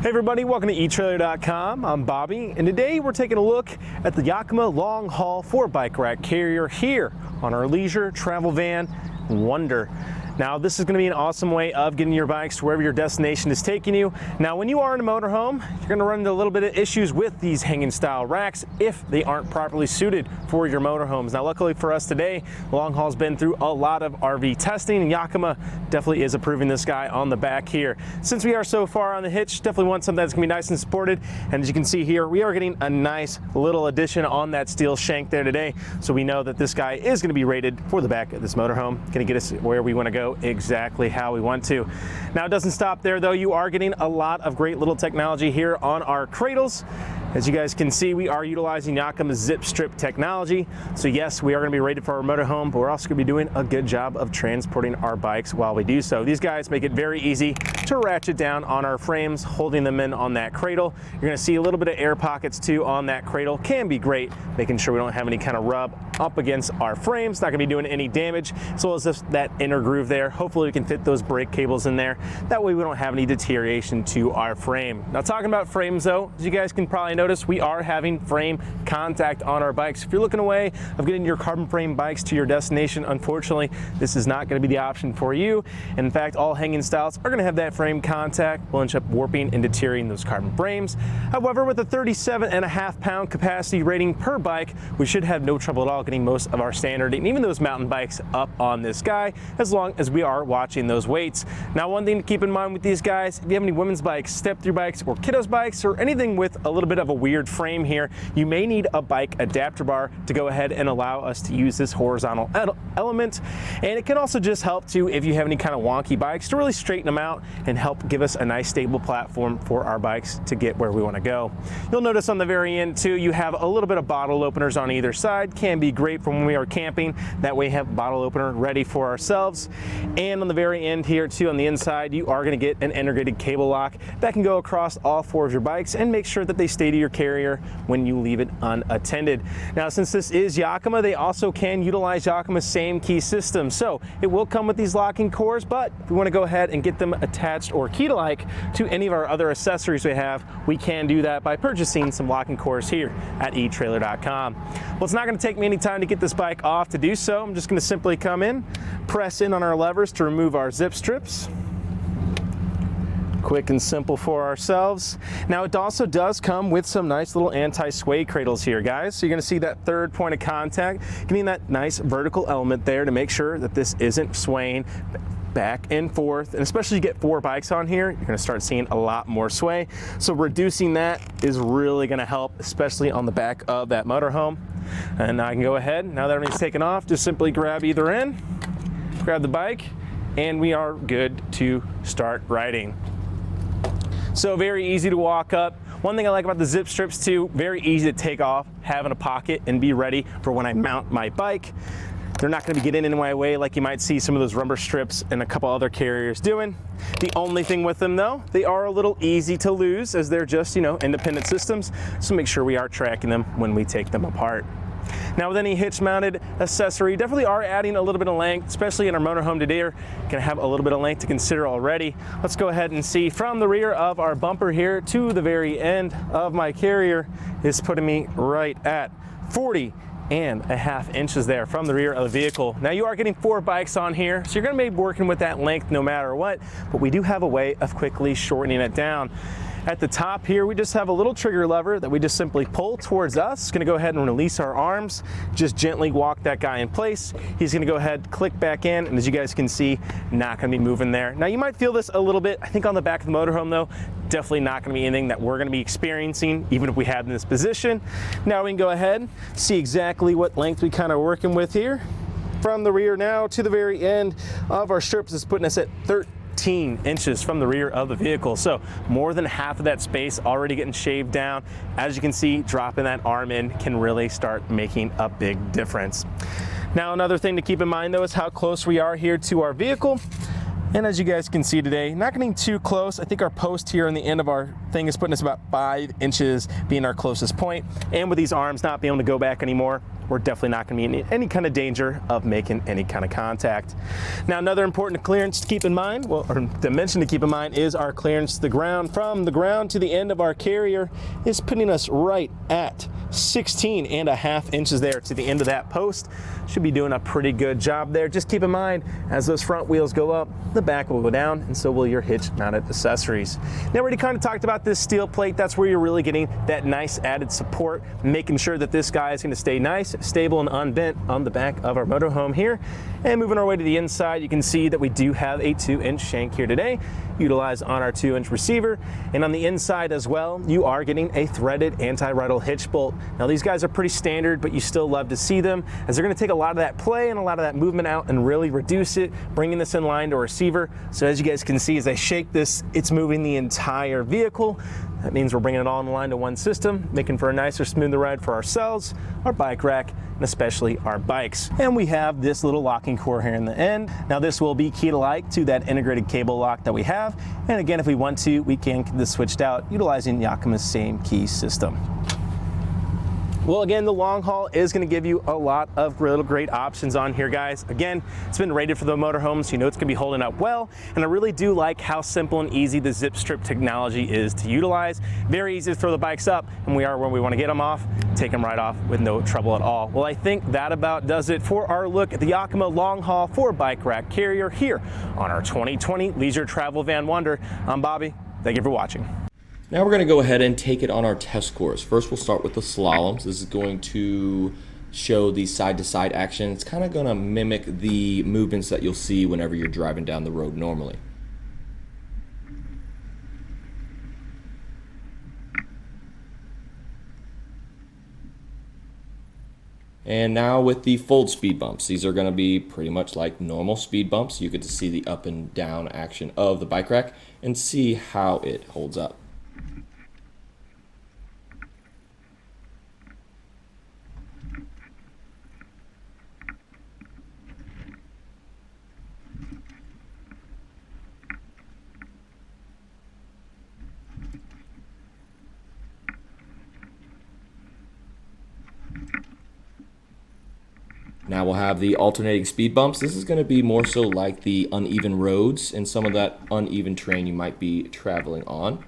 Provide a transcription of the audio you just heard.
Hey everybody, welcome to etrailer.com. I'm Bobby, and today we're taking a look at the Yakima LongHaul 4-bike rack carrier here on our Leisure Travel Van Wonder. Now, this is going to be an awesome way of getting your bikes to wherever your destination is taking you. Now, when you are in a motorhome, you're going to run into a little bit of issues with these hanging style racks if they aren't properly suited for your motorhomes. Now, luckily for us today, LongHaul's been through a lot of RV testing, and Yakima definitely is approving this guy on the back here. Since we are so far on the Hitch, definitely want something that's going to be nice and supported. And as you can see here, we are getting a nice little addition on that steel shank there today. So we know that this guy is going to be rated for the back of this motorhome, going to get us where we want to go exactly how we want to. Now, it doesn't stop there though. You are getting a lot of great little technology here on our Cradles. As you guys can see, we are utilizing Yakima's zip strip technology. So yes, we are going to be rated for our motorhome, but we're also going to be doing a good job of transporting our bikes while we do so. These guys make it very easy to ratchet down on our frames, holding them in on that cradle. You're going to see a little bit of air pockets too on that cradle. Can be great, making sure we don't have any kind of rub up against our frames. Not going to be doing any damage, as well as that inner groove there. Hopefully we can fit those brake cables in there. That way we don't have any deterioration to our frame. Now, talking about frames though, as you guys can probably notice, we are having frame contact on our bikes. If you're looking away of getting your carbon frame bikes to your destination, unfortunately, this is not going to be the option for you. And in fact, all hanging styles are going to have that frame contact. Will end up warping and deteriorating those carbon frames. However, with a 37.5-pound capacity rating per bike, we should have no trouble at all getting most of our standard and even those mountain bikes up on this guy, as long as we are watching those weights. Now, one thing to keep in mind with these guys, if you have any women's bikes, step-through bikes, or kiddos bikes, or anything with a little bit of a weird frame here, you may need a bike adapter bar to go ahead and allow us to use this horizontal element. And it can also just help to, if you have any kind of wonky bikes, to really straighten them out and help give us a nice stable platform for our bikes to get where we want to go. You'll notice on the very end too, you have a little bit of bottle openers on either side. Can be great for when we are camping. That way we have a bottle opener ready for ourselves. And on the very end here too, on the inside, you are going to get an integrated cable lock that can go across all 4 of your bikes and make sure that they stay to your carrier when you leave it unattended. Now, since this is Yakima, they also can utilize Yakima's same key system. So it will come with these locking cores, but if we want to go ahead and get them attached or key-like to any of our other accessories we have, we can do that by purchasing some locking cores here at etrailer.com. Well, it's not going to take me any time to get this bike off. To do so, I'm just going to simply come in, press in on our levers to remove our zip strips. Quick and simple for ourselves. Now, it also does come with some nice little anti-sway cradles here, guys. So you're going to see that third point of contact, getting that nice vertical element there to make sure that this isn't swaying back and forth. And especially you get 4 bikes on here, you're going to start seeing a lot more sway. So reducing that is really going to help, especially on the back of that motorhome. And I can go ahead, now that everything's taken off, just simply grab either end, grab the bike, and we are good to start riding. So very easy to walk up. One thing I like about the zip strips too, very easy to take off, have in a pocket, and be ready for when I mount my bike. They're not going to be getting in my way like you might see some of those rubber strips and a couple other carriers doing. The only thing with them though, they are a little easy to lose as they're just, independent systems. So make sure we are tracking them when we take them apart. Now, with any hitch mounted accessory, definitely are adding a little bit of length, especially in our motorhome today. We're gonna have a little bit of length to consider already. Let's go ahead and see from the rear of our bumper here to the very end of my carrier is putting me right at 40.5 inches there from the rear of the vehicle. Now, you are getting 4 bikes on here, so you're gonna be working with that length no matter what, but we do have a way of quickly shortening it down. At the top here, we just have a little trigger lever that we just simply pull towards us. It's gonna go ahead and release our arms, just gently walk that guy in place. He's gonna go ahead, click back in, and as you guys can see, not gonna be moving there. Now, you might feel this a little bit, I think on the back of the motorhome though, definitely not gonna be anything that we're gonna be experiencing, even if we have in this position. Now we can go ahead, see exactly what length we kind of working with here. From the rear now to the very end of our strips is putting us at 13 inches from the rear of the vehicle. So more than half of that space already getting shaved down. As you can see, dropping that arm in can really start making a big difference. Now, another thing to keep in mind though is how close we are here to our vehicle. And as you guys can see today, not getting too close. I think our post here on the end of our thing is putting us about 5 inches being our closest point. And with these arms not being able to go back anymore, we're definitely not going to be in any kind of danger of making any kind of contact. Now, another important clearance to keep in mind, well, or dimension to keep in mind, is our clearance to the ground. From the ground to the end of our carrier is putting us right at 16.5 inches there to the end of that post. Should be doing a pretty good job there. Just keep in mind, as those front wheels go up, the back will go down, and so will your hitch mounted accessories. Now, we already kind of talked about this steel plate. That's where you're really getting that nice added support, making sure that this guy is going to stay nice, stable, and unbent on the back of our motorhome here. And moving our way to the inside, you can see that we do have a 2-inch shank here today, utilized on our 2-inch receiver. And on the inside as well, you are getting a threaded anti-rattle hitch bolt. Now, these guys are pretty standard, but you still love to see them, as they're going to take a lot of that play and a lot of that movement out and really reduce it, bringing this in line to a receiver. So as you guys can see, as I shake this, it's moving the entire vehicle. That means we're bringing it all in line to one system, making for a nicer, smoother ride for ourselves, our bike rack, and especially our bikes. And we have this little locking core here in the end. Now, this will be key to like to that integrated cable lock that we have. And again, if we want to, we can get this switched out utilizing Yakima's same key system. Well, again, the long haul is going to give you a lot of really great options on here, guys. Again, it's been rated for the motorhome, so you know it's going to be holding up well. And I really do like how simple and easy the zip strip technology is to utilize. Very easy to throw the bikes up, and we are where we want to get them off, take them right off with no trouble at all. Well, I think that about does it for our look at the Yakima Long Haul 4-bike rack carrier here on our 2020 Leisure Travel Van Wonder. I'm Bobby. Thank you for watching. Now we're going to go ahead and take it on our test course. First, we'll start with the slaloms. This is going to show the side-to-side action. It's kind of going to mimic the movements that you'll see whenever you're driving down the road normally. And now with the fold speed bumps. These are going to be pretty much like normal speed bumps. You get to see the up and down action of the bike rack and see how it holds up. Now we'll have the alternating speed bumps. This is going to be more so like the uneven roads and some of that uneven terrain you might be traveling on.